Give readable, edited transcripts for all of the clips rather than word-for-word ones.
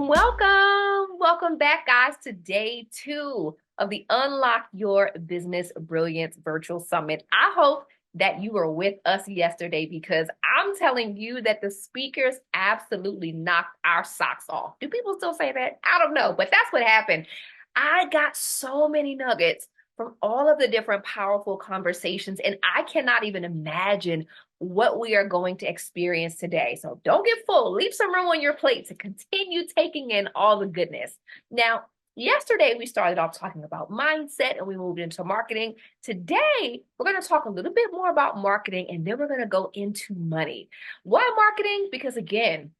Welcome back, guys, to day 2 of the Unlock Your Business Brilliance Virtual Summit. I hope that you were with us yesterday because I'm telling you that the speakers absolutely knocked our socks off. Do people still say that? I don't know, but that's what happened. I got so many nuggets from all of the different powerful conversations, and I cannot even imagine what we are going to experience today. So don't get full. Leave some room on your plate to continue taking in all the goodness. Now, yesterday we started off talking about mindset and we moved into marketing. Today, we're going to talk a little bit more about marketing, and then we're going to go into money. Why marketing? Because again,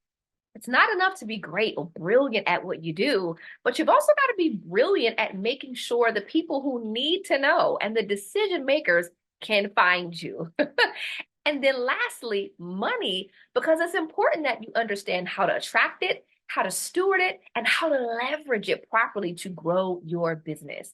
it's not enough to be great or brilliant at what you do, but you've also got to be brilliant at making sure the people who need to know and the decision makers can find you. And then lastly, money, because it's important that you understand how to attract it, how to steward it, and how to leverage it properly to grow your business.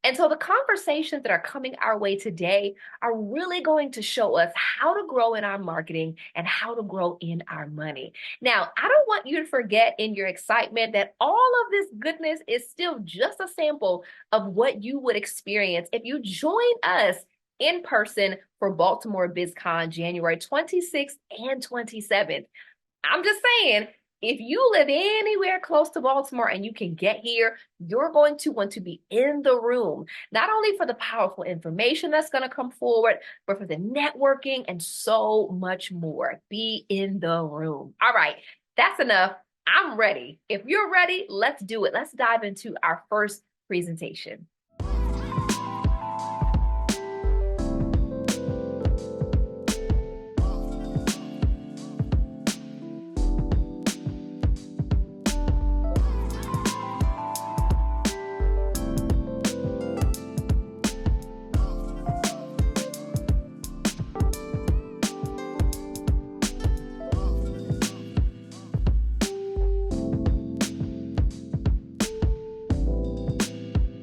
And so the conversations that are coming our way today are really going to show us how to grow in our marketing and how to grow in our money. Now, I don't want you to forget in your excitement that all of this goodness is still just a sample of what you would experience if you join us in person for Baltimore BizCon January 26th and 27th. I'm just saying, if you live anywhere close to Baltimore and you can get here, you're going to want to be in the room, not only for the powerful information that's going to come forward, but for the networking and so much more. Be in the room. All right, that's enough. I'm ready. If you're ready, let's do it. Let's dive into our first presentation.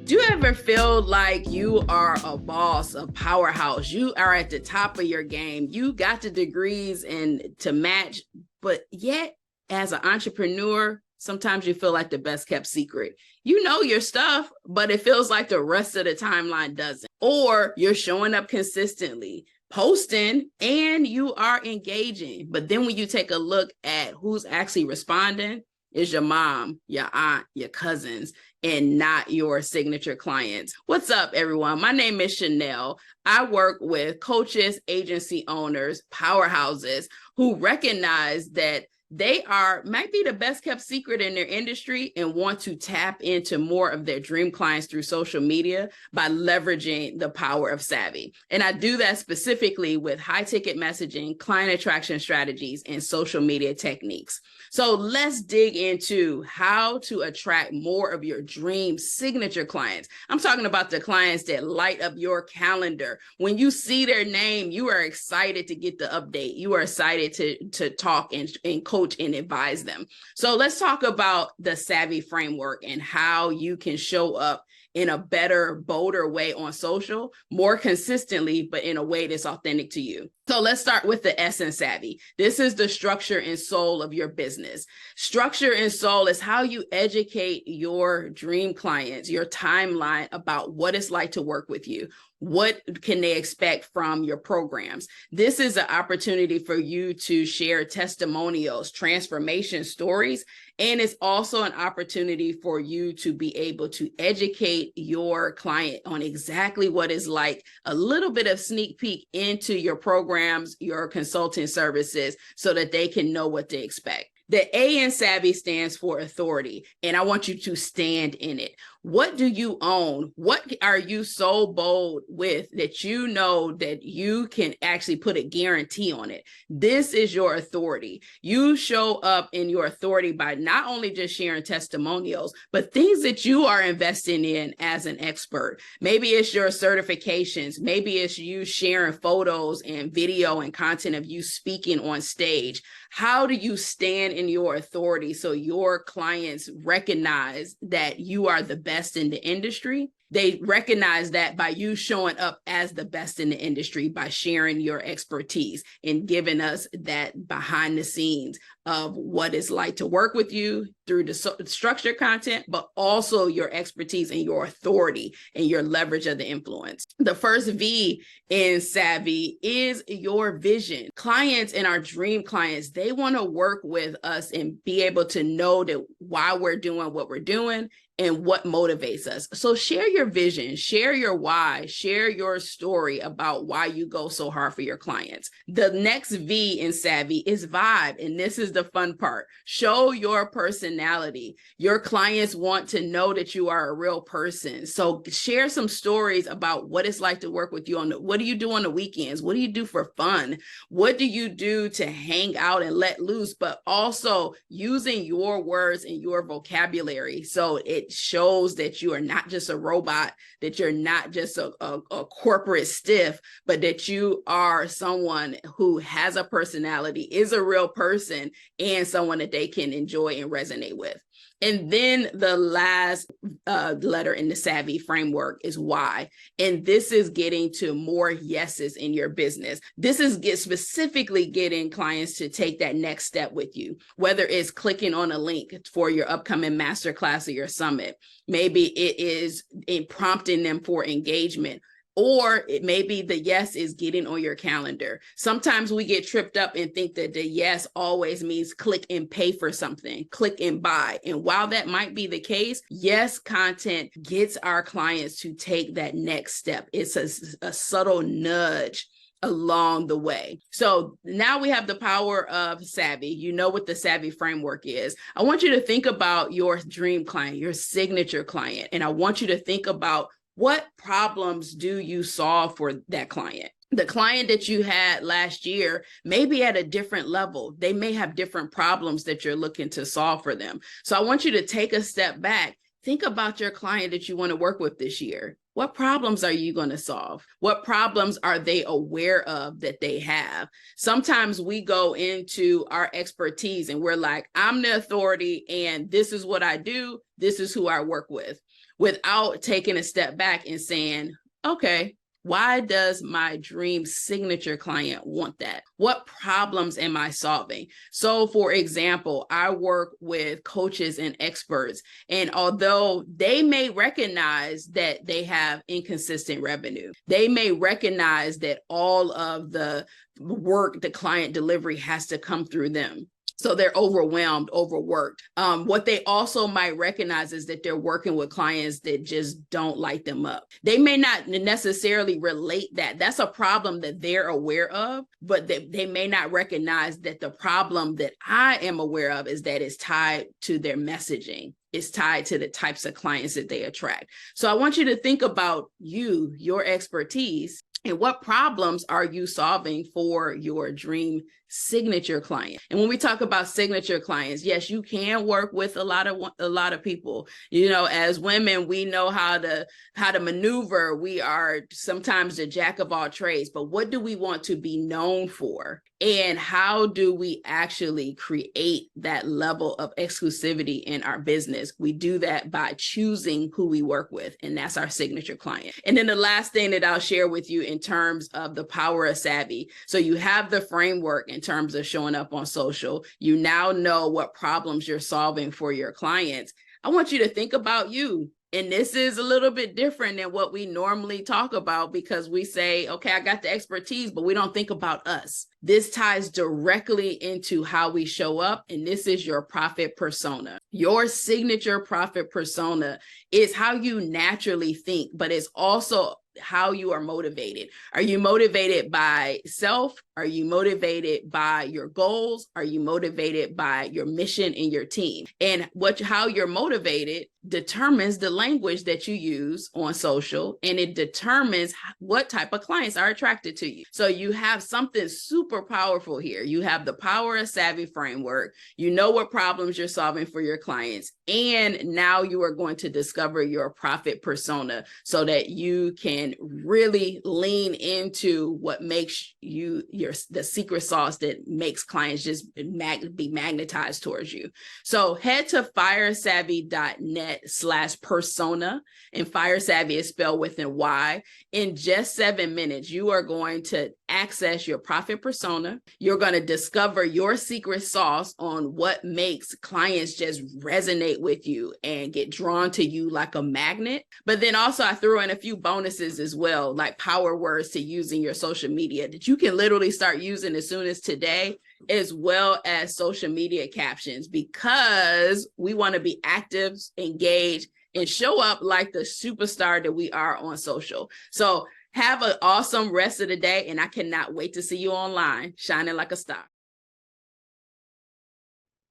Do you ever feel like you are a boss, a powerhouse? You are at the top of your game. You got the degrees and to match, but yet as an entrepreneur, sometimes you feel like the best kept secret. You know your stuff, but it feels like the rest of the timeline doesn't. Or you're showing up consistently, posting, and you are engaging. But then when you take a look at who's actually responding, is your mom, your aunt, your cousins, and not your signature clients. What's up, everyone? My name is Sha-nel. I work with coaches, agency owners, powerhouses who recognize that they might be the best kept secret in their industry and want to tap into more of their dream clients through social media by leveraging the power of savvy. And I do that specifically with high ticket messaging, client attraction strategies, and social media techniques. So let's dig into how to attract more of your dream signature clients. I'm talking about the clients that light up your calendar. When you see their name, you are excited to get the update. You are excited to talk and coach and advise them. So let's talk about the savvy framework and how you can show up in a better, bolder way on social, more consistently, but in a way that's authentic to you. So let's start with the S in savvy. This is the structure and soul of your business. Structure and soul is how you educate your dream clients, your timeline about what it's like to work with you. What can they expect from your programs? This is an opportunity for you to share testimonials, transformation stories, and it's also an opportunity for you to be able to educate your client on exactly what it's like, a little bit of sneak peek into your programs, your consulting services, so that they can know what to expect. The A in savvy stands for authority, and I want you to stand in it. What do you own? What are you so bold with that you know that you can actually put a guarantee on it? This is your authority. You show up in your authority by not only just sharing testimonials, but things that you are investing in as an expert. Maybe it's your certifications. Maybe it's you sharing photos and video and content of you speaking on stage. How do you stand in your authority so your clients recognize that you are the best in the industry? They recognize that by you showing up as the best in the industry, by sharing your expertise and giving us that behind the scenes of what it's like to work with you through the structured content, but also your expertise and your authority and your leverage of the influence. The first V in Savvy is your vision. Clients and our dream clients, they want to work with us and be able to know that why we're doing what we're doing and what motivates us. So share your vision, share your why, share your story about why you go so hard for your clients. The next V in Savvy is vibe. And this is the fun part. Show your personality. Your clients want to know that you are a real person. So share some stories about what it's like to work with you what do you do on the weekends? What do you do for fun? What do you do to hang out and let loose, but also using your words and your vocabulary. So it shows that you are not just a robot, that you're not just a corporate stiff, but that you are someone who has a personality, is a real person, and someone that they can enjoy and resonate with. And then the last letter in the Savvy framework is why. And this is getting to more yeses in your business. This is specifically getting clients to take that next step with you, whether it's clicking on a link for your upcoming masterclass or your summit. Maybe it is prompting them for engagement. Or it may be the yes is getting on your calendar. Sometimes we get tripped up and think that the yes always means click and pay for something, click and buy. And while that might be the case, yes content gets our clients to take that next step. It's a subtle nudge along the way. So now we have the power of Savvy. You know what the Savvy framework is. I want you to think about your dream client, your signature client. And I want you to think about what problems do you solve for that client? The client that you had last year may be at a different level. They may have different problems that you're looking to solve for them. So I want you to take a step back. Think about your client that you want to work with this year. What problems are you going to solve? What problems are they aware of that they have? Sometimes we go into our expertise and we're like, I'm the authority and this is what I do. This is who I work with, without taking a step back and saying, okay, why does my dream signature client want that? What problems am I solving? So for example, I work with coaches and experts, and although they may recognize that they have inconsistent revenue, they may recognize that all of the work, the client delivery has to come through them. So they're overwhelmed, overworked. What they also might recognize is that they're working with clients that just don't light them up. They may not necessarily relate that. That's a problem that they're aware of, but they may not recognize that the problem that I am aware of is that it's tied to their messaging. It's tied to the types of clients that they attract. So I want you to think about you, your expertise, and what problems are you solving for your dream signature client? And when we talk about signature clients, yes, you can work with a lot of people. You know, as women, we know how to maneuver. We are sometimes the jack of all trades, but what do we want to be known for? And how do we actually create that level of exclusivity in our business? We do that by choosing who we work with, and that's our signature client. And then the last thing that I'll share with you in terms of the power of Savvy. So you have the framework in terms of showing up on social. You now know what problems you're solving for your clients. I want you to think about you. And this is a little bit different than what we normally talk about, because we say, okay, I got the expertise, but we don't think about us. This ties directly into how we show up. And this is your profit persona. Your signature profit persona is how you naturally think, but it's also how you are motivated. Are you motivated by self? Are you motivated by your goals? Are you motivated by your mission and your team? And how you're motivated determines the language that you use on social, and it determines what type of clients are attracted to you. So you have something super powerful here. You have the power of Savvy framework. You know what problems you're solving for your clients. And now you are going to discover your profit persona so that you can and really lean into what makes you the secret sauce that makes clients just be magnetized towards you. So head to firesavvy.net/persona, and FireSavvy is spelled with an Y. In just 7 minutes, you are going to access your profit persona. You're going to discover your secret sauce on what makes clients just resonate with you and get drawn to you like a magnet. But then also I threw in a few bonuses as well, like power words to use in your social media that you can literally start using as soon as today, as well as social media captions, because we want to be active, engaged, and show up like the superstar that we are on social. So have an awesome rest of the day, and I cannot wait to see you online, shining like a star.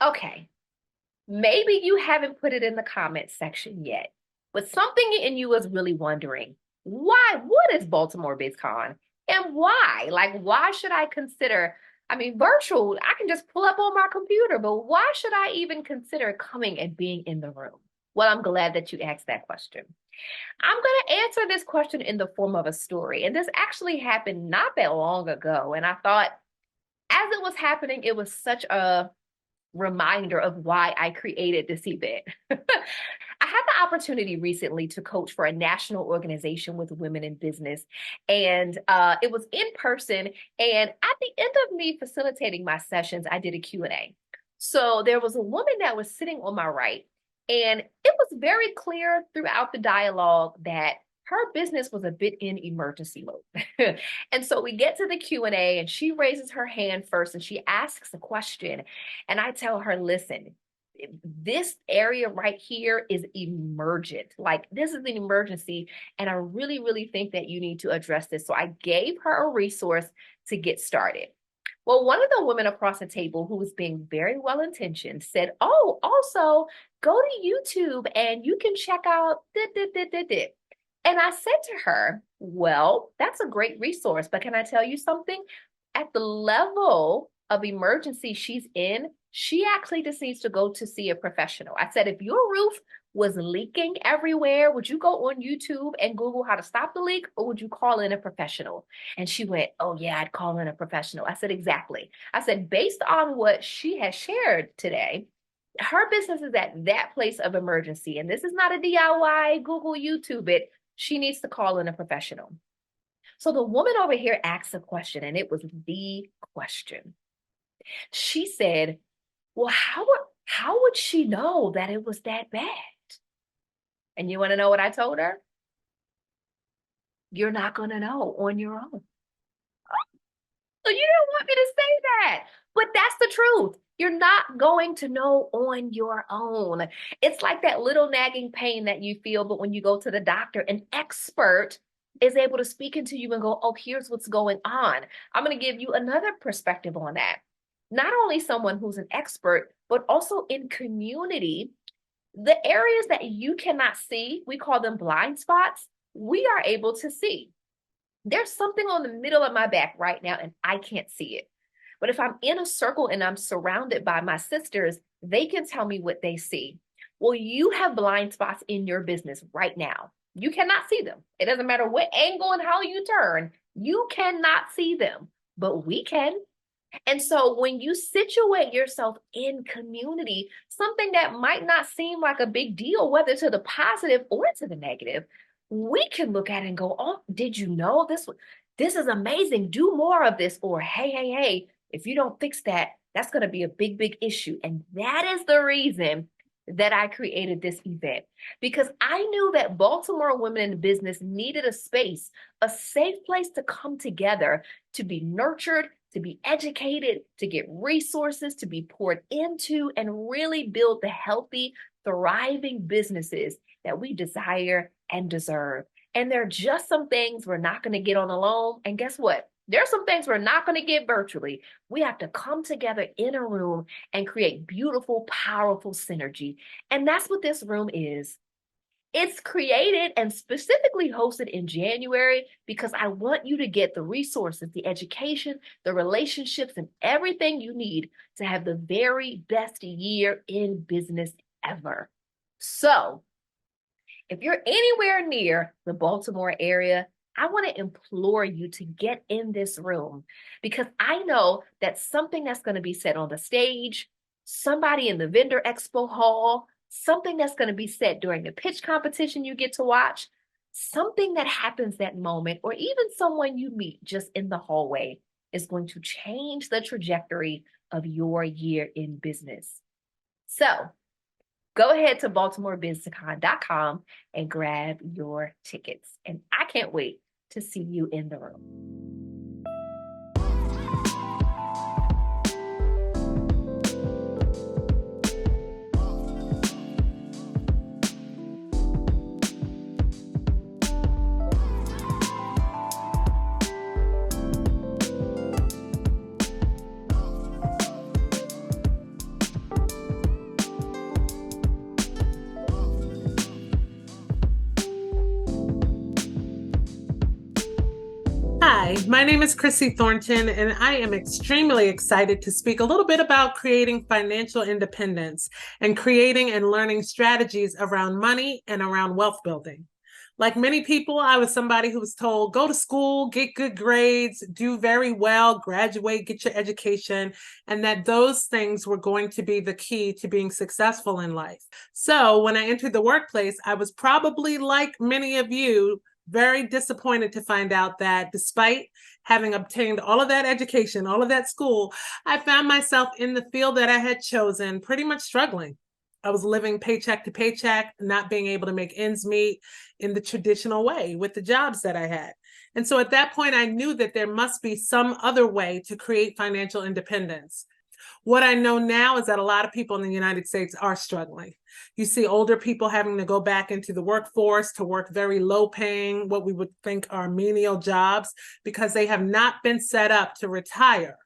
Okay, maybe you haven't put it in the comment section yet, but something in you is really wondering, what is Baltimore BizCon and why? Like, why should I consider, virtual, I can just pull up on my computer, but why should I even consider coming and being in the room? Well, I'm glad that you asked that question. I'm going to answer this question in the form of a story. And this actually happened not that long ago. And I thought, as it was happening, it was such a reminder of why I created this event. I had the opportunity recently to coach for a national organization with women in business. And it was in person. And at the end of me facilitating my sessions, I did a Q&A. So there was a woman that was sitting on my right. And it was very clear throughout the dialogue that her business was a bit in emergency mode. And so we get to the Q&A and she raises her hand first and she asks a question. And I tell her, listen, this area right here is emergent. Like, this is an emergency. And I really, really think that you need to address this. So I gave her a resource to get started. Well, one of the women across the table, who was being very well-intentioned, said, oh, also go to YouTube and you can check out this. And I said to her, well, that's a great resource, but can I tell you something? At the level of emergency she's in, she actually just needs to go to see a professional. I said, if your roof was leaking everywhere, would you go on YouTube and Google how to stop the leak, or would you call in a professional? And she went, oh yeah, I'd call in a professional. I said, exactly. I said, based on what she has shared today, her business is at that place of emergency. And this is not a DIY, Google, YouTube it. She needs to call in a professional. So the woman over here asked a question, and it was the question. She said, well, how would she know that it was that bad? And you want to know what I told her? You're not going to know on your own. So you don't want me to say that, but that's the truth. You're not going to know on your own. It's like that little nagging pain that you feel, but when you go to the doctor, an expert is able to speak into you and go, oh, here's what's going on. I'm going to give you another perspective on that. Not only someone who's an expert, but also in community, the areas that you cannot see, we call them blind spots, we are able to see. There's something on the middle of my back right now and I can't see it. But if I'm in a circle and I'm surrounded by my sisters, they can tell me what they see. Well, you have blind spots in your business right now. You cannot see them. It doesn't matter what angle and how you turn, you cannot see them, but we can. And so when you situate yourself in community, something that might not seem like a big deal, whether to the positive or to the negative, we can look at it and go, oh, did you know this? This is amazing. Do more of this. Or, hey, if you don't fix that, that's going to be a big, big issue. And that is the reason that I created this event, because I knew that Baltimore women in business needed a space, a safe place to come together, to be nurtured, to be educated, to get resources, to be poured into, and really build the healthy, thriving businesses that we desire and deserve. And there are just some things we're not going to get on alone. And guess what? There are some things we're not going to get virtually. We have to come together in a room and create beautiful, powerful synergy. And that's what this room is. It's created and specifically hosted in January because I want you to get the resources, the education, the relationships, and everything you need to have the very best year in business ever. So if you're anywhere near the Baltimore area, I want to implore you to get in this room because I know that something that's going to be said on the stage, somebody in the vendor expo hall, something that's going to be said during the pitch competition you get to watch, something that happens that moment, or even someone you meet just in the hallway is going to change the trajectory of your year in business. So go ahead to BaltimoreBusinessCon.com and grab your tickets. And I can't wait to see you in the room. Hi, my name is Chrissy Thornton, and I am extremely excited to speak a little bit about creating financial independence and creating and learning strategies around money and around wealth building. Like many people, I was somebody who was told, go to school, get good grades, do very well, graduate, get your education, and that those things were going to be the key to being successful in life. So when I entered the workplace, I was probably like many of you, very disappointed to find out that despite having obtained all of that education, all of that school, I found myself in the field that I had chosen pretty much struggling. I was living paycheck to paycheck, not being able to make ends meet in the traditional way with the jobs that I had. And so at that point, I knew that there must be some other way to create financial independence. What I know now is that a lot of people in the United States are struggling. You see older people having to go back into the workforce to work very low paying, what we would think are menial jobs, because they have not been set up to retire.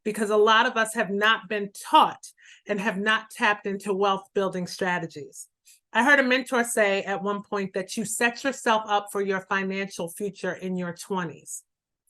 Because a lot of us have not been taught and have not tapped into wealth building strategies. I heard a mentor say at one point that you set yourself up for your financial future in your 20s.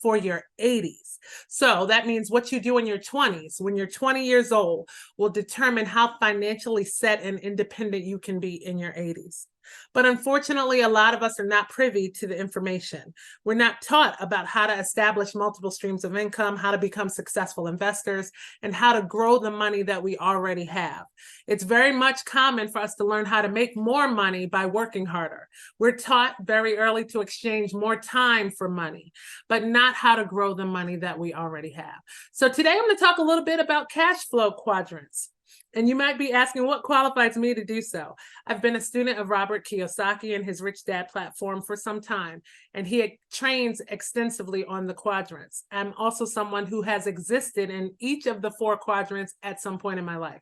For your 80s. So that means what you do in your 20s, when you're 20 years old, will determine how financially set and independent you can be in your 80s. But unfortunately, a lot of us are not privy to the information. We're not taught about how to establish multiple streams of income, how to become successful investors, and how to grow the money that we already have. It's very much common for us to learn how to make more money by working harder. We're taught very early to exchange more time for money, but not how to grow the money that we already have. So today I'm going to talk a little bit about cash flow quadrants. And you might be asking what qualifies me to do so. I've been a student of Robert Kiyosaki and his Rich Dad platform for some time, and he trains extensively on the quadrants. I'm also someone who has existed in each of the 4 quadrants at some point in my life.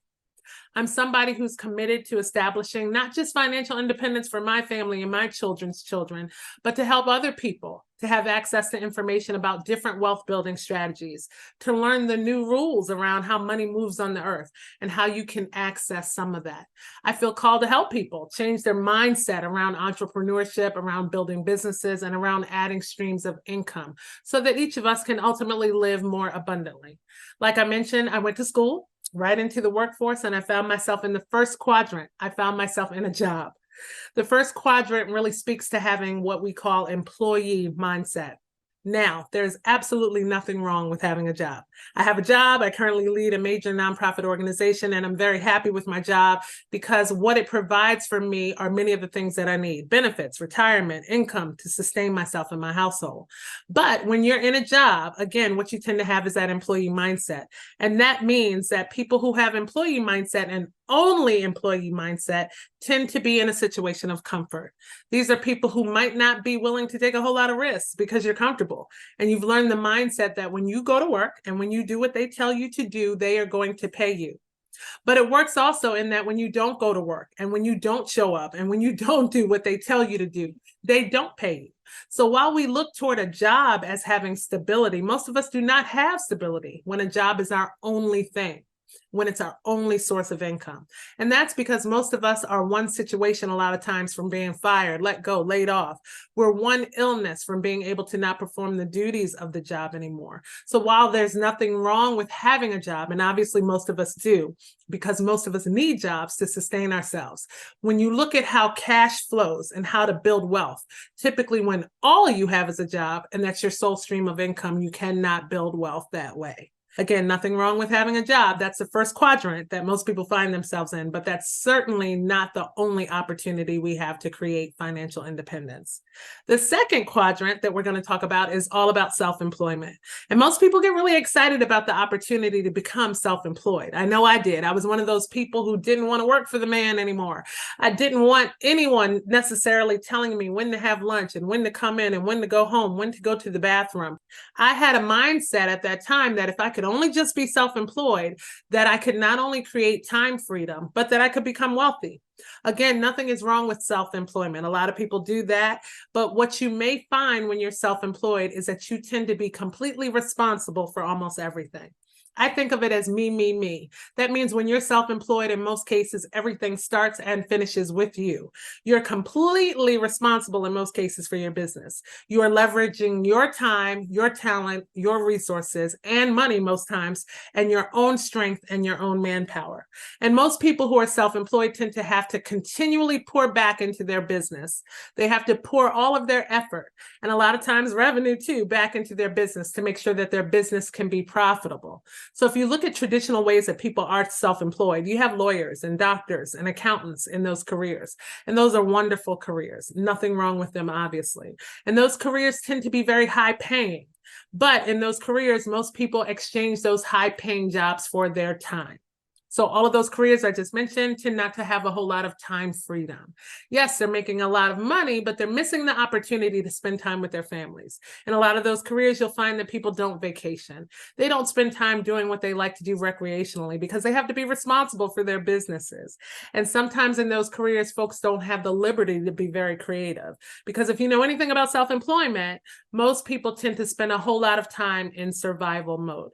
I'm somebody who's committed to establishing not just financial independence for my family and my children's children, but to help other people to have access to information about different wealth building strategies, to learn the new rules around how money moves on the earth and how you can access some of that. I feel called to help people change their mindset around entrepreneurship, around building businesses, and around adding streams of income so that each of us can ultimately live more abundantly. Like I mentioned, I went to school right into the workforce, and I found myself in the first quadrant. I found myself in a job. The first quadrant really speaks to having what we call employee mindset. Now, there's absolutely nothing wrong with having a job. I have a job. I currently lead a major nonprofit organization, and I'm very happy with my job because what it provides for me are many of the things that I need: benefits, retirement, income to sustain myself and my household. But when you're in a job, again, what you tend to have is that employee mindset. And that means that people who have employee mindset and only employee mindset tend to be in a situation of comfort. These are people who might not be willing to take a whole lot of risks because you're comfortable. And you've learned the mindset that when you go to work and when you do what they tell you to do, they are going to pay you. But it works also in that when you don't go to work and when you don't show up and when you don't do what they tell you to do, they don't pay you. So while we look toward a job as having stability, most of us do not have stability when a job is our only thing. when it's our only source of income. And that's because most of us are one situation a lot of times from being fired, let go, laid off. We're one illness from being able to not perform the duties of the job anymore. So while there's nothing wrong with having a job, and obviously most of us do, because most of us need jobs to sustain ourselves, when you look at how cash flows and how to build wealth, typically when all you have is a job and that's your sole stream of income, you cannot build wealth that way. Again, nothing wrong with having a job. That's the first quadrant that most people find themselves in, but that's certainly not the only opportunity we have to create financial independence. The second quadrant that we're going to talk about is all about self-employment. And most people get really excited about the opportunity to become self-employed. I know I did. I was one of those people who didn't want to work for the man anymore. I didn't want anyone necessarily telling me when to have lunch and when to come in and when to go home, when to go to the bathroom. I had a mindset at that time that if I could only just be self-employed, that I could not only create time freedom, but that I could become wealthy. Again, nothing is wrong with self-employment. A lot of people do that, but what you may find when you're self-employed is that you tend to be completely responsible for almost everything. I think of it as me, me, me. That means when you're self-employed, in most cases, everything starts and finishes with you. You're completely responsible in most cases for your business. You are leveraging your time, your talent, your resources, and money most times, and your own strength and your own manpower. And most people who are self-employed tend to have to continually pour back into their business. They have to pour all of their effort, and a lot of times revenue too, back into their business to make sure that their business can be profitable. So if you look at traditional ways that people are self-employed, you have lawyers and doctors and accountants in those careers. And those are wonderful careers. Nothing wrong with them, obviously. And those careers tend to be very high paying. But in those careers, most people exchange those high paying jobs for their time. So all of those careers I just mentioned tend not to have a whole lot of time freedom. Yes, they're making a lot of money, but they're missing the opportunity to spend time with their families. In a lot of those careers, you'll find that people don't vacation. They don't spend time doing what they like to do recreationally because they have to be responsible for their businesses. And sometimes in those careers, folks don't have the liberty to be very creative. Because if you know anything about self-employment, most people tend to spend a whole lot of time in survival mode.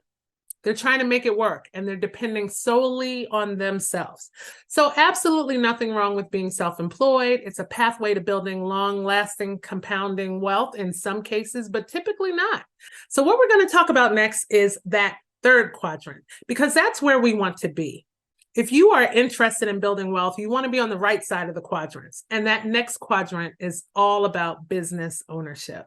They're trying to make it work and they're depending solely on themselves. So absolutely nothing wrong with being self-employed. It's a pathway to building long-lasting compounding wealth in some cases, but typically not. So what we're going to talk about next is that third quadrant, because that's where we want to be. If you are interested in building wealth, you want to be on the right side of the quadrants. And that next quadrant is all about business ownership.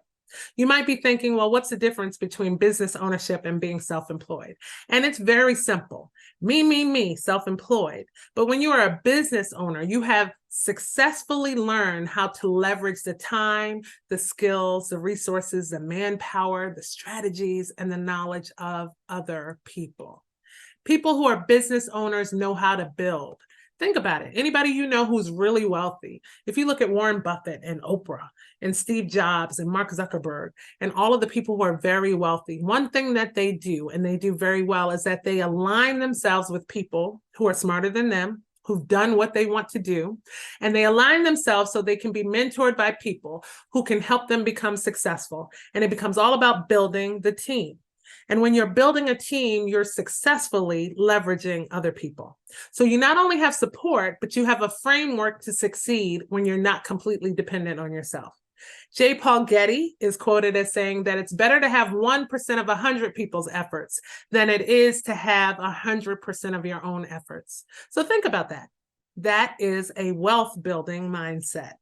You might be thinking, well, what's the difference between business ownership and being self-employed? And it's very simple. Me, self-employed. But when you are a business owner, you have successfully learned how to leverage the time, the skills, the resources, the manpower, the strategies, and the knowledge of other people. People who are business owners know how to build. Think about it. Anybody you know who's really wealthy, if you look at Warren Buffett and Oprah and Steve Jobs and Mark Zuckerberg and all of the people who are very wealthy, one thing that they do, and they do very well, is that they align themselves with people who are smarter than them, who've done what they want to do, and they align themselves so they can be mentored by people who can help them become successful. And it becomes all about building the team. And when you're building a team, you're successfully leveraging other people. So you not only have support, but you have a framework to succeed when you're not completely dependent on yourself. J. Paul Getty is quoted as saying that it's better to have 1% of 100 people's efforts than it is to have 100% of your own efforts. So think about that. That is a wealth building mindset.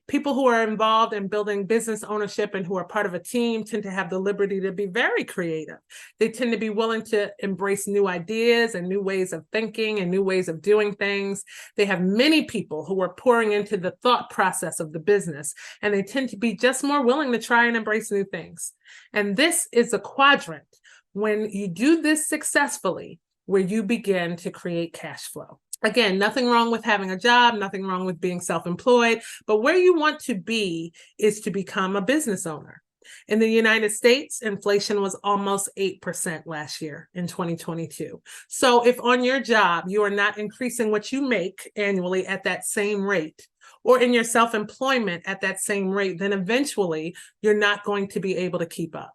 People who are involved in building business ownership and who are part of a team tend to have the liberty to be very creative. They tend to be willing to embrace new ideas and new ways of thinking and new ways of doing things. They have many people who are pouring into the thought process of the business, and they tend to be just more willing to try and embrace new things. And this is a quadrant when you do this successfully, where you begin to create cash flow. Again, nothing wrong with having a job, nothing wrong with being self-employed, but where you want to be is to become a business owner. In the United States, inflation was almost 8% last year in 2022. So if on your job, you are not increasing what you make annually at that same rate, or in your self-employment at that same rate, then eventually you're not going to be able to keep up.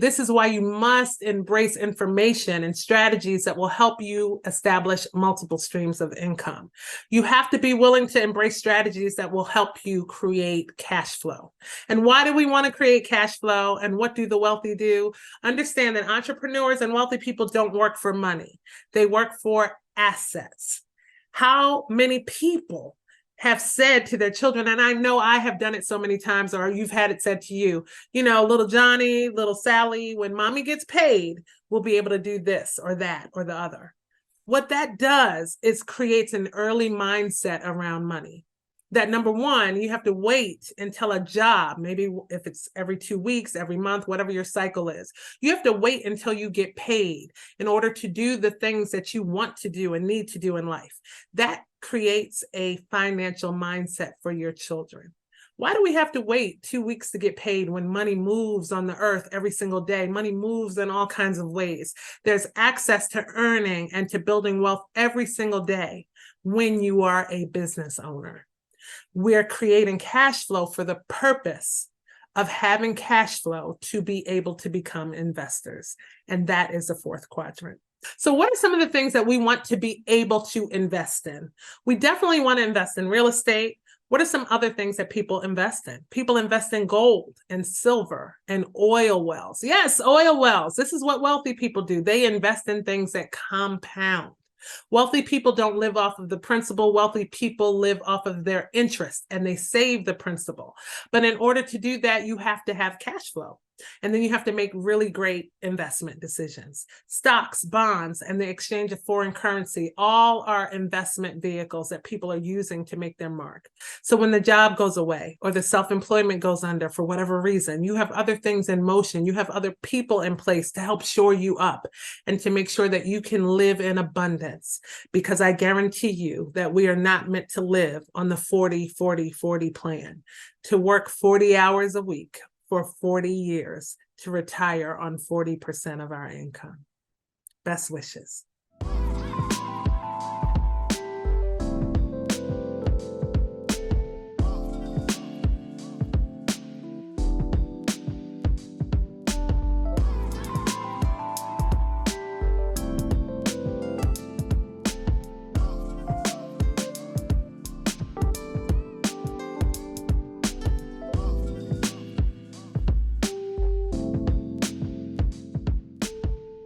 This is why you must embrace information and strategies that will help you establish multiple streams of income. You have to be willing to embrace strategies that will help you create cash flow. And why do we want to create cash flow? And what do the wealthy do? Understand that entrepreneurs and wealthy people don't work for money. They work for assets. How many people have said to their children, and I know I have done it so many times, or you've had it said to you, little Johnny, little Sally, when mommy gets paid, we'll be able to do this or that or the other. What that does is creates an early mindset around money. That number one, you have to wait until a job, maybe if it's every 2 weeks, every month, whatever your cycle is, you have to wait until you get paid in order to do the things that you want to do and need to do in life. That creates a financial mindset for your children. Why do we have to wait 2 weeks to get paid when money moves on the earth every single day? Money moves in all kinds of ways. There's access to earning and to building wealth every single day when you are a business owner. We're creating cash flow for the purpose of having cash flow to be able to become investors. And that is the fourth quadrant. So what are some of the things that we want to be able to invest in? We definitely want to invest in real estate. What are some other things that people invest in? People invest in gold and silver and oil wells. Yes, oil wells. This is what wealthy people do. They invest in things that compound. Wealthy people don't live off of the principal. Wealthy people live off of their interest and they save the principal. But in order to do that, you have to have cash flow. And then you have to make really great investment decisions. Stocks, bonds, and the exchange of foreign currency, all are investment vehicles that people are using to make their mark. So when the job goes away or the self-employment goes under for whatever reason, you have other things in motion. You have other people in place to help shore you up and to make sure that you can live in abundance. Because I guarantee you that we are not meant to live on the 40-40-40 plan, to work 40 hours a week for 40 years to retire on 40% of our income. Best wishes.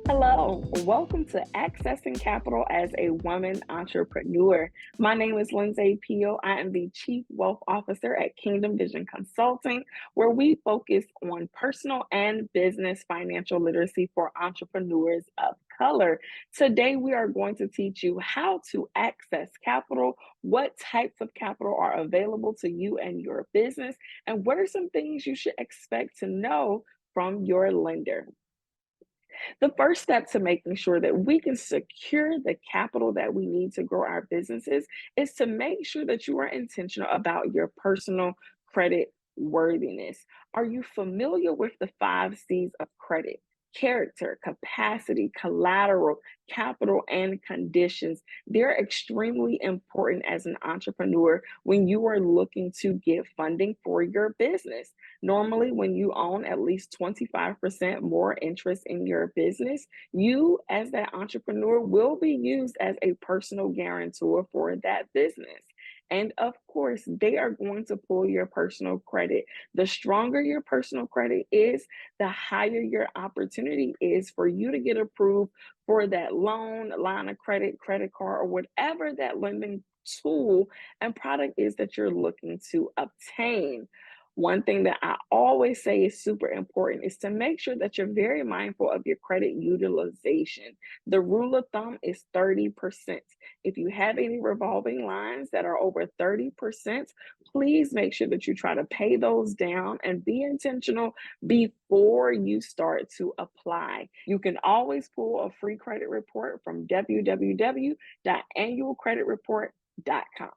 Hello, welcome to Accessing Capital as a Woman Entrepreneur. My name is Lyndsae Peele. I am the Chief Wealth Officer at Kingdom Vision Consulting, where we focus on personal and business financial literacy for entrepreneurs of color. Today, we are going to teach you how to access capital, what types of capital are available to you and your business, and what are some things you should expect to know from your lender. The first step to making sure that we can secure the capital that we need to grow our businesses is to make sure that you are intentional about your personal credit worthiness. Are you familiar with the 5 C's of credit? Character, capacity, collateral, capital, and conditions. They're extremely important as an entrepreneur when you are looking to get funding for your business. Normally, when you own at least 25% more interest in your business, you as that entrepreneur will be used as a personal guarantor for that business. And of course, they are going to pull your personal credit. The stronger your personal credit is, the higher your opportunity is for you to get approved for that loan, line of credit, credit card, or whatever that lending tool and product is that you're looking to obtain. One thing that I always say is super important is to make sure that you're very mindful of your credit utilization. The rule of thumb is 30%. If you have any revolving lines that are over 30%, please make sure that you try to pay those down and be intentional before you start to apply. You can always pull a free credit report from www.annualcreditreport.com.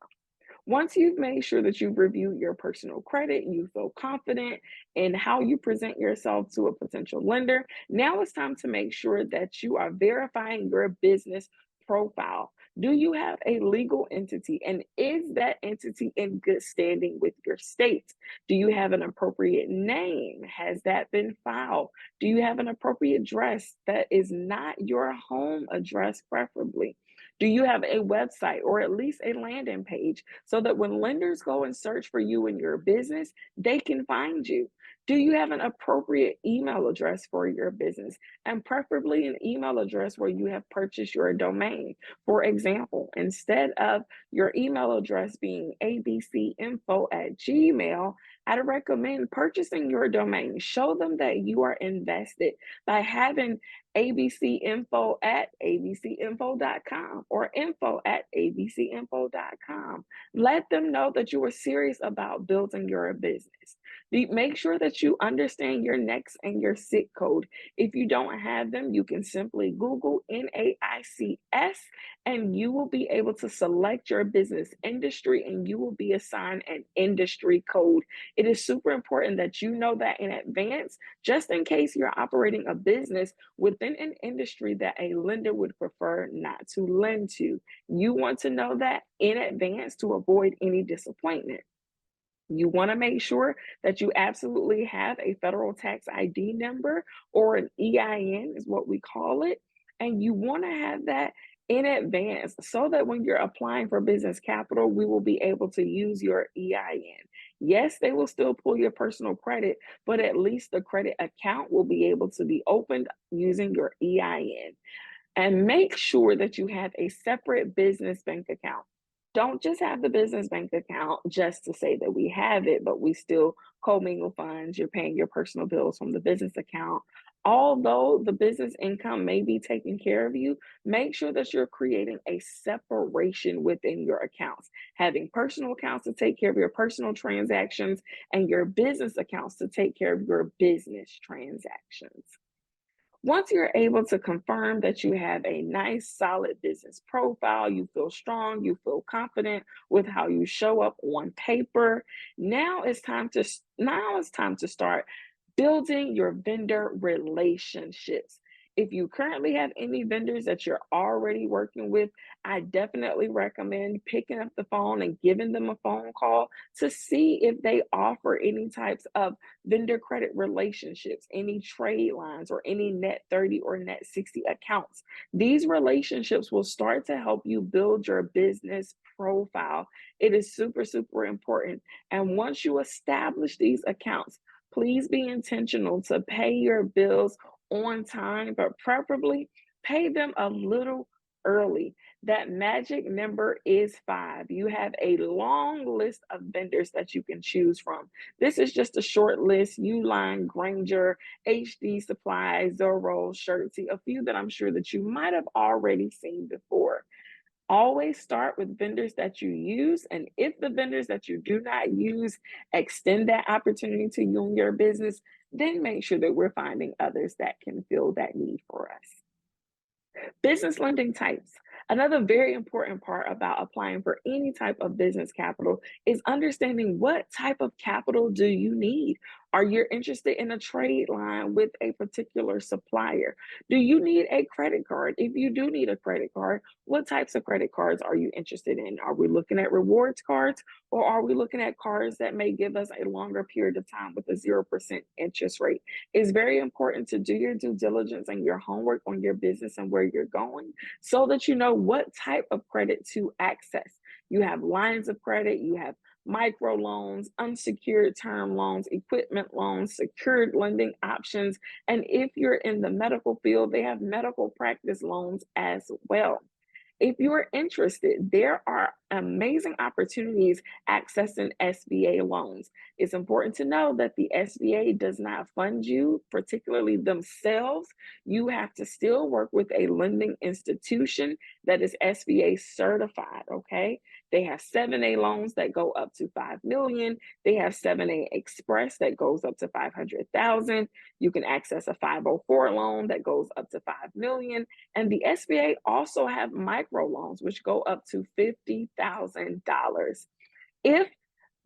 Once you've made sure that you've reviewed your personal credit, you feel confident in how you present yourself to a potential lender, now it's time to make sure that you are verifying your business profile. Do you have a legal entity? And is that entity in good standing with your state? Do you have an appropriate name? Has that been filed? Do you have an appropriate address that is not your home address, preferably? Do you have a website or at least a landing page so that when lenders go and search for you and your business, they can find you? Do you have an appropriate email address for your business, and preferably an email address where you have purchased your domain? For example, instead of your email address being abcinfo@gmail, I'd recommend purchasing your domain. Show them that you are invested by having abcinfo@abcinfo.com or info@abcinfo.com. Let them know that you are serious about building your business. Make sure that you understand your NAICS and your SIC code. If you don't have them, you can simply Google NAICS and you will be able to select your business industry and you will be assigned an industry code. It is super important that you know that in advance, just in case you're operating a business within an industry that a lender would prefer not to lend to. You want to know that in advance to avoid any disappointment. You want to make sure that you absolutely have a federal tax ID number, or an EIN is what we call it. And you want to have that in advance so that when you're applying for business capital, we will be able to use your EIN. Yes, they will still pull your personal credit, but at least the credit account will be able to be opened using your EIN. And make sure that you have a separate business bank account. Don't just have the business bank account just to say that we have it, but we still commingle funds. You're paying your personal bills from the business account. Although the business income may be taking care of you, make sure that you're creating a separation within your accounts, having personal accounts to take care of your personal transactions and your business accounts to take care of your business transactions. Once you're able to confirm that you have a nice, solid business profile, you feel strong, you feel confident with how you show up on paper, now it's time to start building your vendor relationships. If you currently have any vendors that you're already working with, I definitely recommend picking up the phone and giving them a phone call to see if they offer any types of vendor credit relationships, any trade lines, or any net 30 or net 60 accounts. These relationships will start to help you build your business profile. It is super, super important. And once you establish these accounts, please be intentional to pay your bills on time, but preferably pay them a little early. That magic number is 5. You have a long list of vendors that you can choose from. This is just a short list: Uline, Granger, HD Supply, Zoro, Shirtsy, a few that I'm sure that you might have already seen before. Always start with vendors that you use, and if the vendors that you do not use extend that opportunity to you and your business, then make sure that we're finding others that can fill that need for us. Business lending types. Another very important part about applying for any type of business capital is understanding what type of capital do you need. Are you interested in a trade line with a particular supplier? Do you need a credit card? If you do need a credit card, what types of credit cards are you interested in? Are we looking at rewards cards, or are we looking at cards that may give us a longer period of time with a 0% interest rate? It's very important to do your due diligence and your homework on your business and where you're going so that you know what type of credit to access. You have lines of credit, you have micro loans, unsecured term loans, equipment loans, secured lending options. And if you're in the medical field, they have medical practice loans as well. If you're interested, there are amazing opportunities accessing SBA loans. It's important to know that the SBA does not fund you, particularly themselves. You have to still work with a lending institution that is SBA certified, okay? They have 7A loans that go up to 5 million. They have 7A Express that goes up to 500,000. You can access a 504 loan that goes up to 5 million. And the SBA also have micro loans, which go up to $50,000. If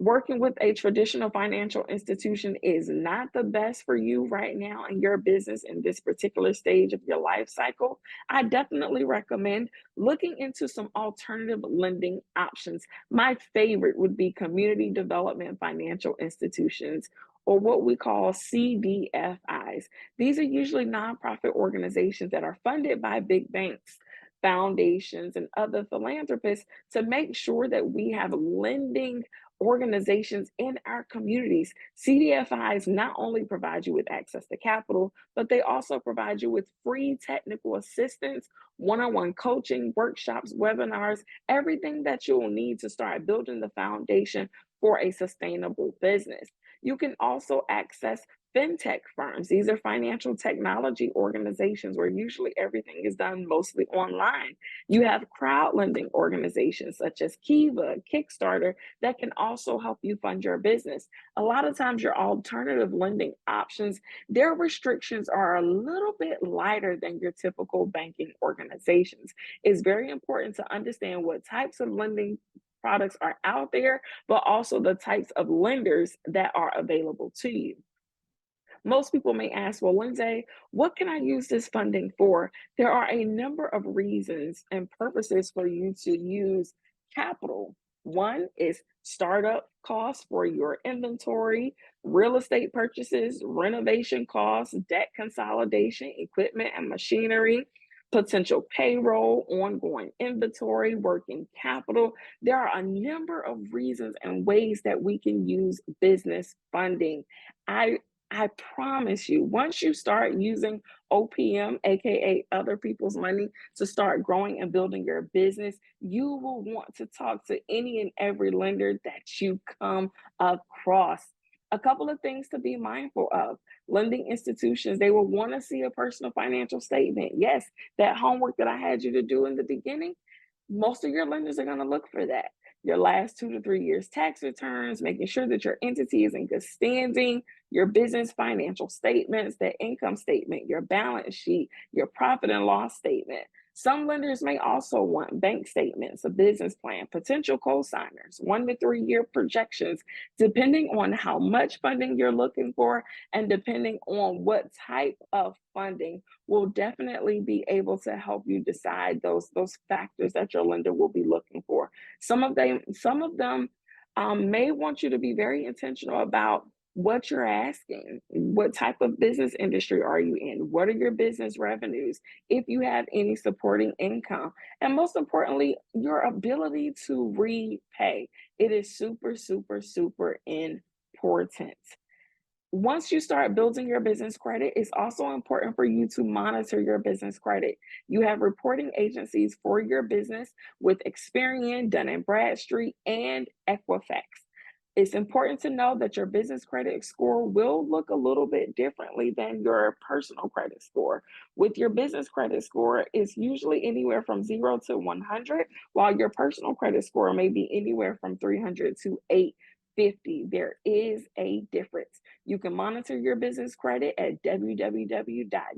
working with a traditional financial institution is not the best for you right now in your business in this particular stage of your life cycle, I definitely recommend looking into some alternative lending options. My favorite would be community development financial institutions, or what we call CDFIs. These are usually nonprofit organizations that are funded by big banks, foundations, and other philanthropists to make sure that we have lending organizations in our communities. CDFIs not only provide you with access to capital, but they also provide you with free technical assistance, one-on-one coaching, workshops, webinars, everything that you will need to start building the foundation for a sustainable business. You can also access fintech firms. These are financial technology organizations where usually everything is done mostly online. You have crowd lending organizations such as Kiva, Kickstarter, that can also help you fund your business. A lot of times your alternative lending options, their restrictions are a little bit lighter than your typical banking organizations. It's very important to understand what types of lending products are out there, but also the types of lenders that are available to you. Most people may ask, well, Lyndsae, what can I use this funding for? There are a number of reasons and purposes for you to use capital. One is startup costs for your inventory, real estate purchases, renovation costs, debt consolidation, equipment and machinery, potential payroll, ongoing inventory, working capital. There are a number of reasons and ways that we can use business funding. I promise you, once you start using OPM, aka other people's money, to start growing and building your business, you will want to talk to any and every lender that you come across. A couple of things to be mindful of. Lending institutions, they will want to see a personal financial statement. Yes, that homework that I had you to do in the beginning, most of your lenders are going to look for that. Your last 2 to 3 years tax returns, making sure that your entity is in good standing, your business financial statements, the income statement, your balance sheet, your profit and loss statement. Some lenders may also want bank statements, a business plan, potential co-signers, 1 to 3 year projections, depending on how much funding you're looking for and depending on what type of funding will definitely be able to help you decide those factors that your lender will be looking for. Some of them may want you to be very intentional about what you're asking. What type of business industry are you in? What are your business revenues? If you have any supporting income, and most importantly, your ability to repay. It is super, super, super important. Once you start building your business credit, it's also important for you to monitor your business credit. You have reporting agencies for your business with Experian, Dun & Bradstreet, and Equifax. It's important to know that your business credit score will look a little bit differently than your personal credit score. With your business credit score, it's usually anywhere from 0 to 100, while your personal credit score may be anywhere from 300 to 850. There is a difference. You can monitor your business credit at www.nav.com.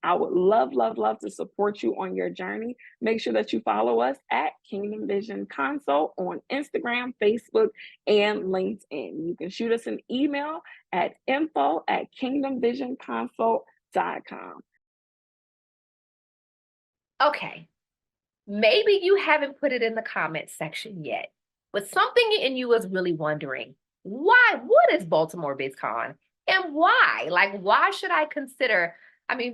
I would love to support you on your journey. Make sure that you follow us at Kingdom Vision Consult on Instagram, Facebook, and LinkedIn. You can shoot us an email at info@kingdomvisionconsult.com. Okay, maybe you haven't put it in the comment section yet, but something in you is really wondering, what is Baltimore BizCon? And why? Like, why should I consider,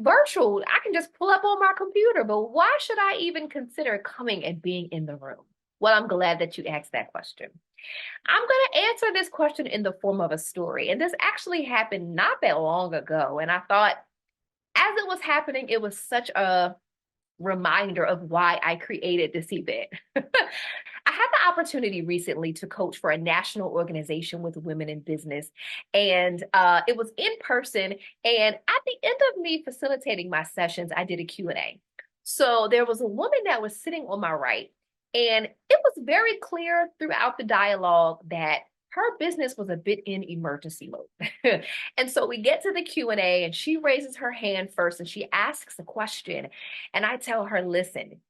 virtual, I can just pull up on my computer, but why should I even consider coming and being in the room? Well, I'm glad that you asked that question. I'm going to answer this question in the form of a story. And this actually happened not that long ago. And I thought, as it was happening, it was such a reminder of why I created this event. I had the opportunity recently to coach for a national organization with women in business, and it was in person. And at the end of me facilitating my sessions, I did a Q&A. So there was a woman that was sitting on my right, and it was very clear throughout the dialogue that her business was a bit in emergency mode. And so we get to the Q&A, and she raises her hand first and she asks a question. And I tell her, listen,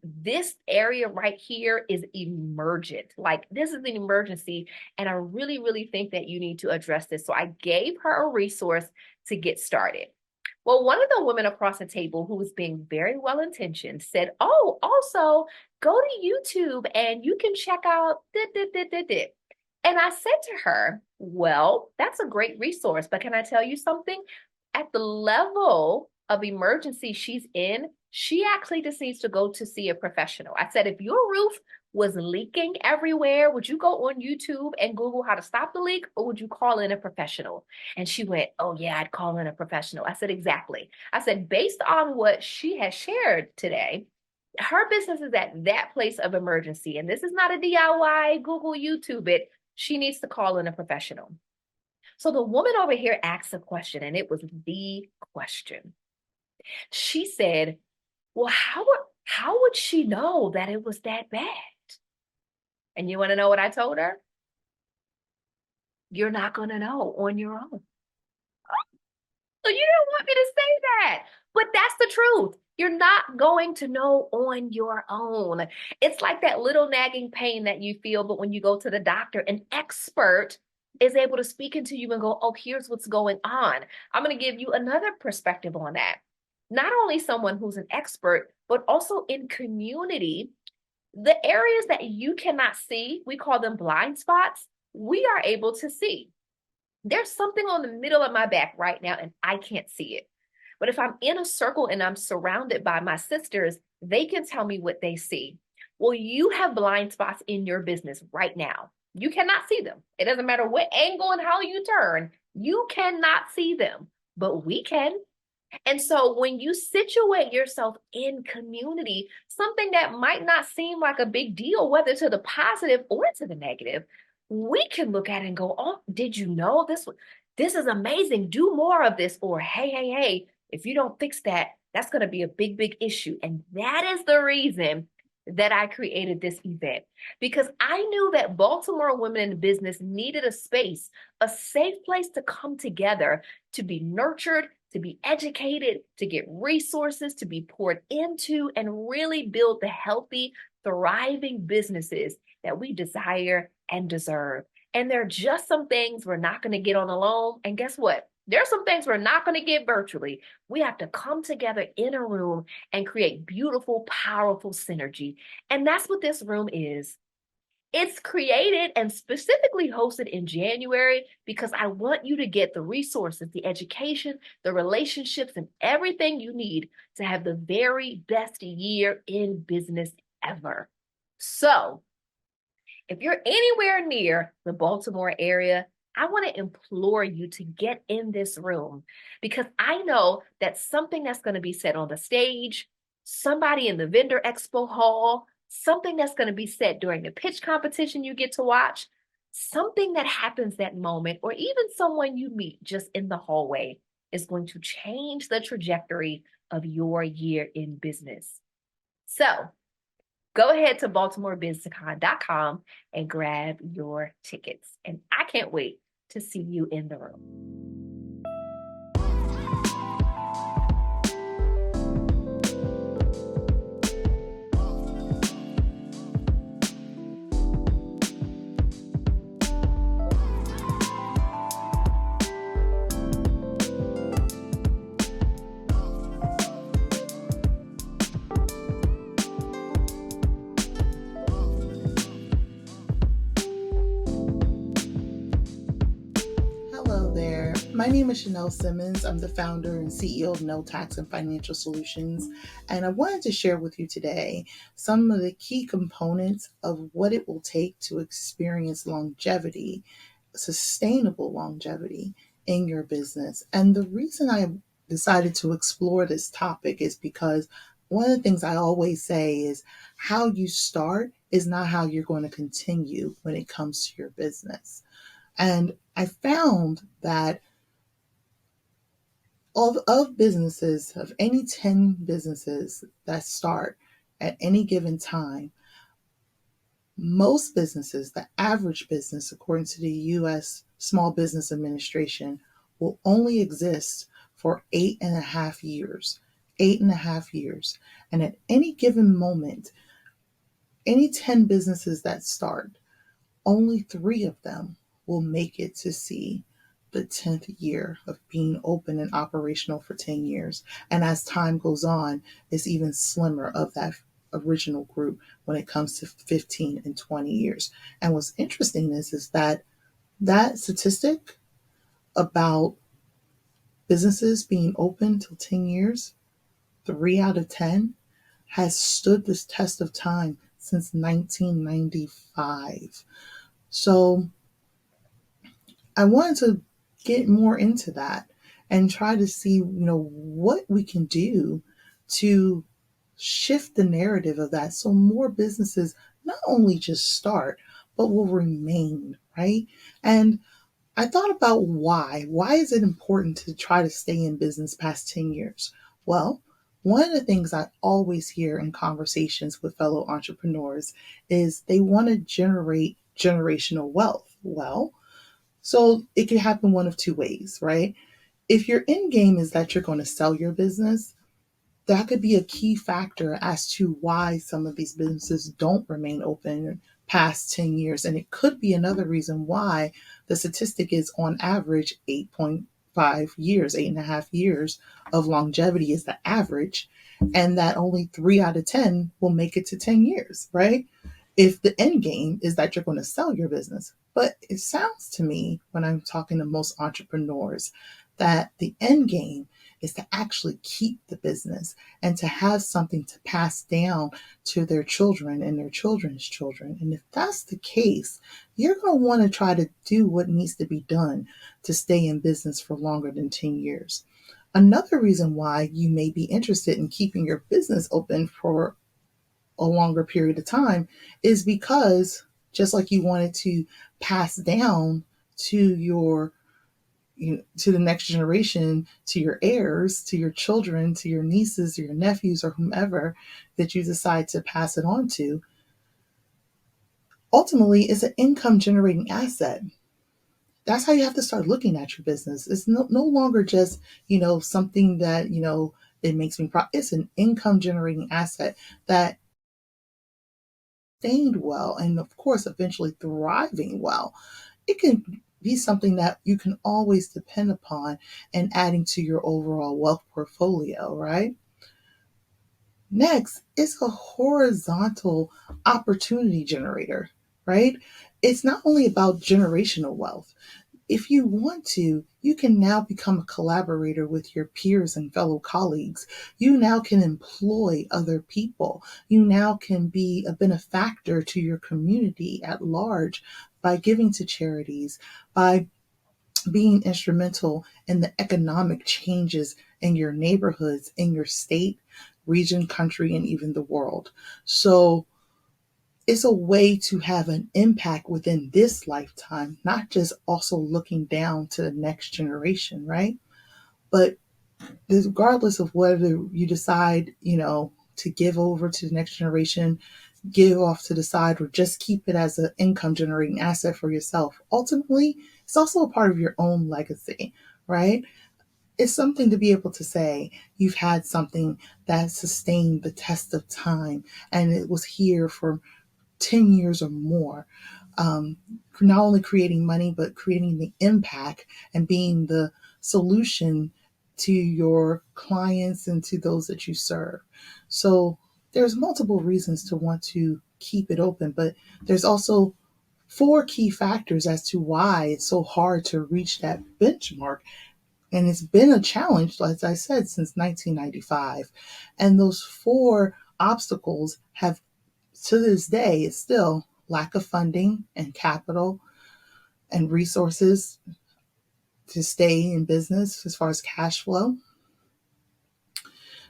this area right here is emergent. Like this is an emergency. And I really, really think that you need to address this. So I gave her a resource to get started. Well, one of the women across the table who was being very well intentioned said, oh, also go to YouTube and you can check out this. And I said to her, well, that's a great resource, but can I tell you something? At the level of emergency she's in, she actually just needs to go to see a professional. I said, if your roof was leaking everywhere, would you go on YouTube and Google how to stop the leak, or would you call in a professional? And she went, oh yeah, I'd call in a professional. I said, exactly. I said, based on what she has shared today, her business is at that place of emergency. And this is not a DIY, Google, YouTube it. She needs to call in a professional. So the woman over here asked a question, and it was the question. She said, well, how would she know that it was that bad? And you want to know what I told her? You're not going to know on your own. So you don't want me to say that, but that's the truth. You're not going to know on your own. It's like that little nagging pain that you feel, but when you go to the doctor, an expert is able to speak into you and go, oh, here's what's going on. I'm going to give you another perspective on that. Not only someone who's an expert, but also in community, the areas that you cannot see, we call them blind spots, we are able to see. There's something on the middle of my back right now and I can't see it. But if I'm in a circle and I'm surrounded by my sisters, they can tell me what they see. Well, you have blind spots in your business right now. You cannot see them. It doesn't matter what angle and how you turn, you cannot see them, but we can. And so when you situate yourself in community, something that might not seem like a big deal, whether to the positive or to the negative, we can look at it and go, oh, did you know this is amazing. Do more of this. Or hey, if you don't fix that, that's going to be a big, big issue. And that is the reason that I created this event, because I knew that Baltimore women in business needed a space, a safe place to come together, to be nurtured, to be educated, to get resources, to be poured into, and really build the healthy, thriving businesses that we desire and deserve. And there are just some things we're not going to get on alone. And guess what? There are some things we're not going to get virtually. We have to come together in a room and create beautiful, powerful synergy. And that's what this room is. It's created and specifically hosted in January because I want you to get the resources, the education, the relationships, and everything you need to have the very best year in business ever. So if you're anywhere near the Baltimore area, I want to implore you to get in this room, because I know that something that's going to be said on the stage, somebody in the vendor expo hall, something that's going to be said during the pitch competition you get to watch, something that happens that moment, or even someone you meet just in the hallway is going to change the trajectory of your year in business. So go ahead to BaltimoreBusinessCon.com and grab your tickets. And I can't wait to see you in the room. My name is Sha-nel Simmons. I'm the founder and CEO of No Tax and Financial Solutions. And I wanted to share with you today some of the key components of what it will take to experience longevity, sustainable longevity in your business. And the reason I decided to explore this topic is because one of the things I always say is how you start is not how you're going to continue when it comes to your business. And I found that of businesses, of any 10 businesses that start at any given time, most businesses, the average business, according to the U.S. Small Business Administration, will only exist for 8.5 years. 8.5 years. And at any given moment, any 10 businesses that start, only 3 of them will make it to see the 10th year of being open and operational for 10 years. And as time goes on, it's even slimmer of that original group when it comes to 15 and 20 years. And what's interesting is that statistic about businesses being open till 10 years, 3 out of 10, has stood this test of time since 1995. So I wanted to get more into that and try to see, what we can do to shift the narrative of that so more businesses not only just start, but will remain, right? And I thought about why. Why is it important to try to stay in business past 10 years? Well, one of the things I always hear in conversations with fellow entrepreneurs is they want to generate generational wealth. Well, so it can happen one of two ways, right? If your end game is that you're going to sell your business, that could be a key factor as to why some of these businesses don't remain open past 10 years. And it could be another reason why the statistic is on average 8.5 years, 8.5 years of longevity is the average, and that only 3 out of 10 will make it to 10 years, right? If the end game is that you're going to sell your business. But it sounds to me, when I'm talking to most entrepreneurs, that the end game is to actually keep the business and to have something to pass down to their children and their children's children. And if that's the case, you're going to want to try to do what needs to be done to stay in business for longer than 10 years. Another reason why you may be interested in keeping your business open for a longer period of time is because, just like you wanted to pass down to to the next generation, to your heirs, to your children, to your nieces, to your nephews, or whomever that you decide to pass it on to, ultimately it's an income generating asset. That's how you have to start looking at your business. It's no longer just, something that, it makes me proud. It's an income generating asset that sustained well and of course eventually thriving well. It can be something that you can always depend upon and adding to your overall wealth portfolio, right? Next, it's a horizontal opportunity generator, right? It's not only about generational wealth. If you want to, you can now become a collaborator with your peers and fellow colleagues. You now can employ other people. You now can be a benefactor to your community at large by giving to charities, by being instrumental in the economic changes in your neighborhoods, in your state, region, country, and even the world. So it's a way to have an impact within this lifetime, not just also looking down to the next generation, right? But regardless of whether you decide, to give over to the next generation, give off to the side, or just keep it as an income generating asset for yourself, ultimately, it's also a part of your own legacy, right? It's something to be able to say you've had something that sustained the test of time and it was here for 10 years or more, not only creating money, but creating the impact and being the solution to your clients and to those that you serve. So there's multiple reasons to want to keep it open, but there's also 4 key factors as to why it's so hard to reach that benchmark. And it's been a challenge, as I said, since 1995. And those 4 obstacles have, to this day, it's still lack of funding and capital and resources to stay in business as far as cash flow.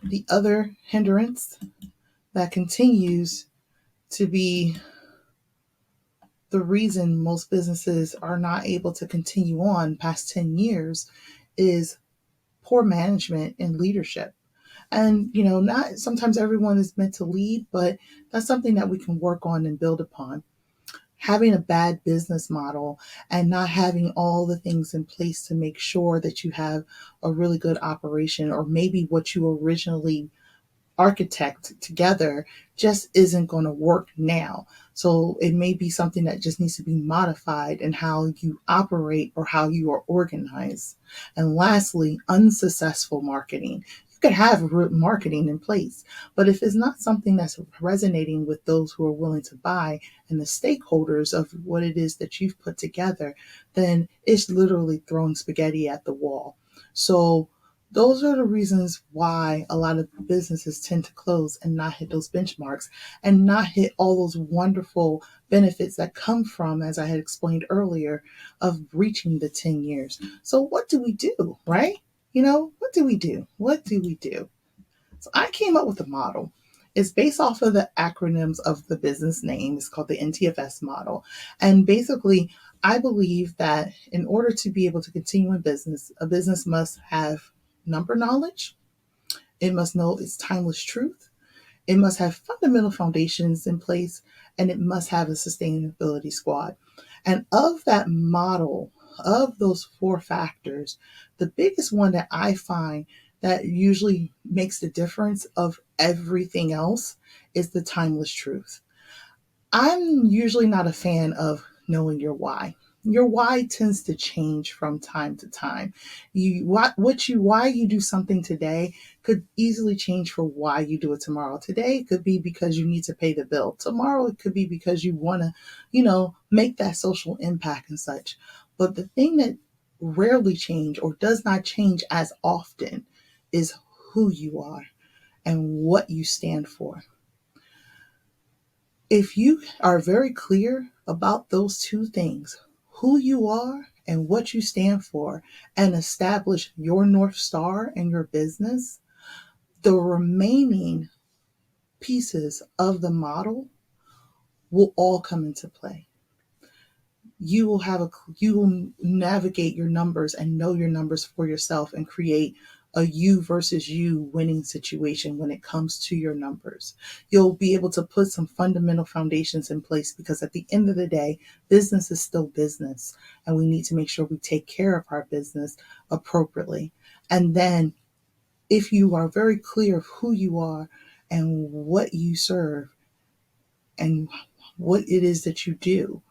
The other hindrance that continues to be the reason most businesses are not able to continue on past 10 years is poor management and leadership. And, not sometimes everyone is meant to lead, but that's something that we can work on and build upon. having a bad business model and not having all the things in place to make sure that you have a really good operation, or maybe what you originally architect together just isn't going to work now. So it may be something that just needs to be modified in how you operate or how you are organized. And lastly, unsuccessful marketing. You could have marketing in place, but if it's not something that's resonating with those who are willing to buy and the stakeholders of what it is that you've put together, then it's literally throwing spaghetti at the wall. So those are the reasons why a lot of businesses tend to close and not hit those benchmarks and not hit all those wonderful benefits that come from, as I had explained earlier, of reaching the 10 years. So what do we do, right? What do we do? What do we do? So I came up with a model. It's based off of the acronyms of the business name. It's called the NTFS model. And basically, I believe that in order to be able to continue in business, a business must have number knowledge. It must know its timeless truth. It must have fundamental foundations in place, and it must have a sustainability squad. And of that model, of those four factors, the biggest one that I find that usually makes the difference of everything else is the timeless truth. I'm usually not a fan of knowing your why. Your why tends to change from time to time. Why you do something today could easily change for why you do it tomorrow. Today it could be because you need to pay the bill. Tomorrow it could be because you want to, make that social impact and such. But the thing that rarely change or does not change as often is who you are and what you stand for. If you are very clear about those two things, who you are and what you stand for, and establish your North Star in your business, the remaining pieces of the model will all come into play. You will navigate your numbers and know your numbers for yourself and create a you versus you winning situation when it comes to your numbers. You'll be able to put some fundamental foundations in place, because at the end of the day, business is still business, and we need to make sure we take care of our business appropriately. And then if you are very clear of who you are and what you serve and what it is that you do,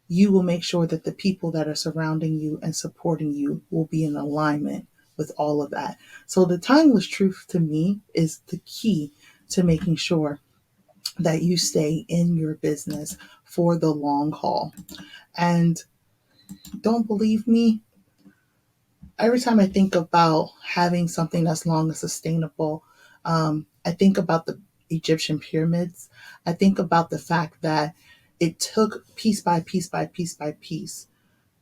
you will make sure that the people that are surrounding you and supporting you will be in alignment with all of that. So the timeless truth to me is the key to making sure that you stay in your business for the long haul. And don't believe me, every time I think about having something that's long and sustainable, I think about the Egyptian pyramids. I think about the fact that it took piece by piece by piece by piece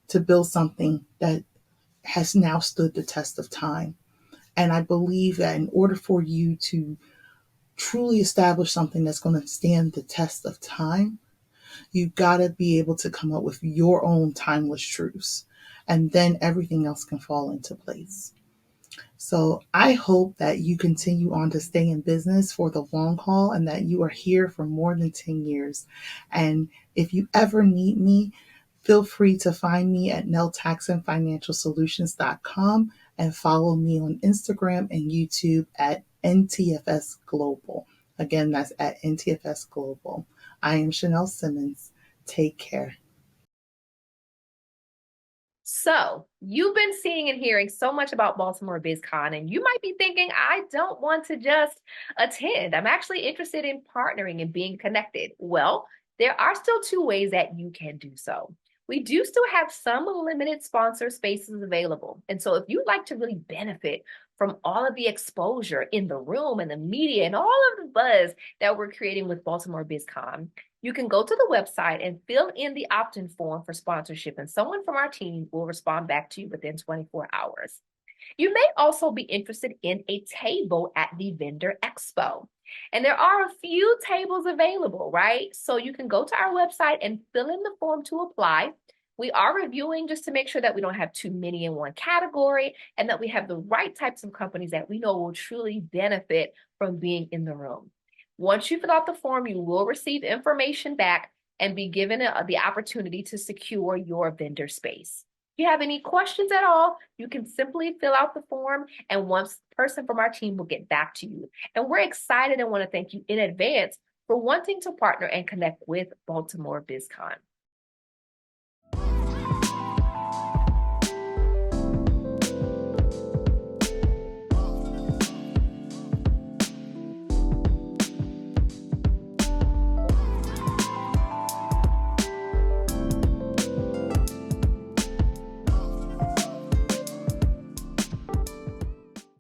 to build something that has now stood the test of time. And I believe that in order for you to truly establish something that's going to stand the test of time, you've got to be able to come up with your own timeless truths. And then everything else can fall into place. So I hope that you continue on to stay in business for the long haul and that you are here for more than 10 years. And if you ever need me, feel free to find me at neltaxandfinancialsolutions.com and follow me on Instagram and YouTube at NTFS Global. Again, that's at NTFS Global. I am Sha-nel Simmons. Take care. So you've been seeing and hearing so much about Baltimore BizCon, and you might be thinking, I don't want to just attend. I'm actually interested in partnering and being connected. Well, there are still two ways that you can do so. We do still have some limited sponsor spaces available. And so if you'd like to really benefit from all of the exposure in the room and the media and all of the buzz that we're creating with Baltimore BizCon, you can go to the website and fill in the opt-in form for sponsorship, and someone from our team will respond back to you within 24 hours. You may also be interested in a table at the Vendor Expo. And there are a few tables available, right? So you can go to our website and fill in the form to apply. We are reviewing just to make sure that we don't have too many in one category and that we have the right types of companies that we know will truly benefit from being in the room. Once you fill out the form, you will receive information back and be given the opportunity to secure your vendor space. If you have any questions at all, you can simply fill out the form and one person from our team will get back to you. And we're excited and want to thank you in advance for wanting to partner and connect with Baltimore BizCon.